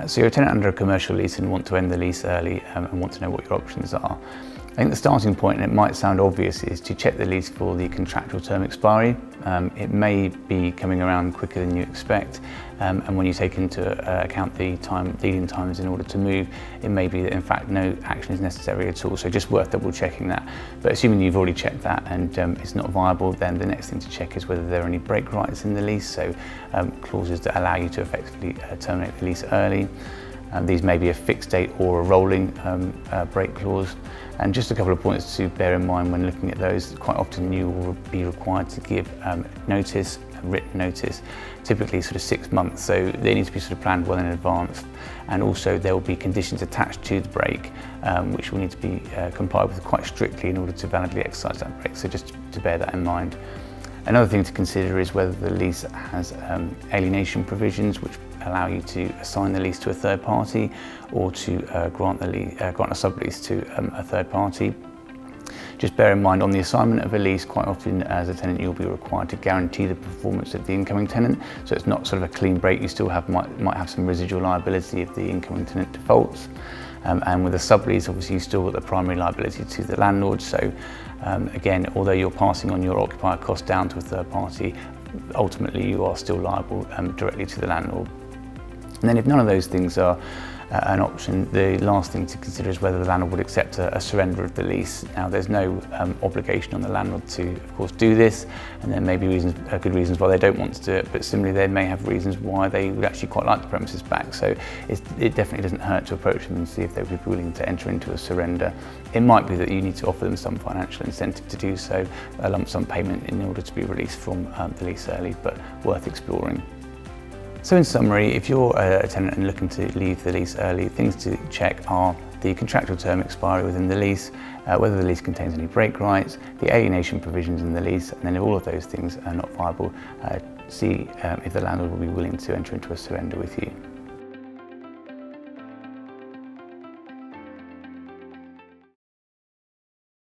So you're a tenant under a commercial lease and want to end the lease early and want to know what your options are. I think the starting point, and it might sound obvious, is to check the lease for the contractual term expiry. It may be coming around quicker than you expect, and when you take into account the leading times in order to move, it may be that in fact no action is necessary at all, so just worth double checking that. But assuming you've already checked that and it's not viable, then the next thing to check is whether there are any break rights in the lease, so clauses that allow you to effectively terminate the lease early. These may be a fixed date or a rolling break clause. And just a couple of points to bear in mind when looking at those. Quite often you will be required to give notice, written notice, typically sort of 6 months, so they need to be sort of planned well in advance. And also there will be conditions attached to the break which will need to be complied with quite strictly in order to validly exercise that break, so just to bear that in mind. Another thing to consider is whether the lease has alienation provisions which allow you to assign the lease to a third party or to grant a sublease to a third party. Just bear in mind on the assignment of a lease, quite often as a tenant you'll be required to guarantee the performance of the incoming tenant, so it's not sort of a clean break. You still might have some residual liability if the incoming tenant defaults. And with a sublease, obviously you still got the primary liability to the landlord, so again, although you're passing on your occupier cost down to a third party, ultimately you are still liable directly to the landlord. And then if none of those things are an option, the last thing to consider is whether the landlord would accept a surrender of the lease. Now there's no obligation on the landlord to of course do this, and there may be good reasons why they don't want to do it, but similarly they may have reasons why they would actually quite like the premises back, so it definitely doesn't hurt to approach them and see if they would be willing to enter into a surrender. It might be that you need to offer them some financial incentive to do so, a lump sum payment in order to be released from the lease early, but worth exploring. So in summary, if you're a tenant and looking to leave the lease early, things to check are the contractual term expiry within the lease, whether the lease contains any break rights, the alienation provisions in the lease, and then if all of those things are not viable, see if the landlord will be willing to enter into a surrender with you.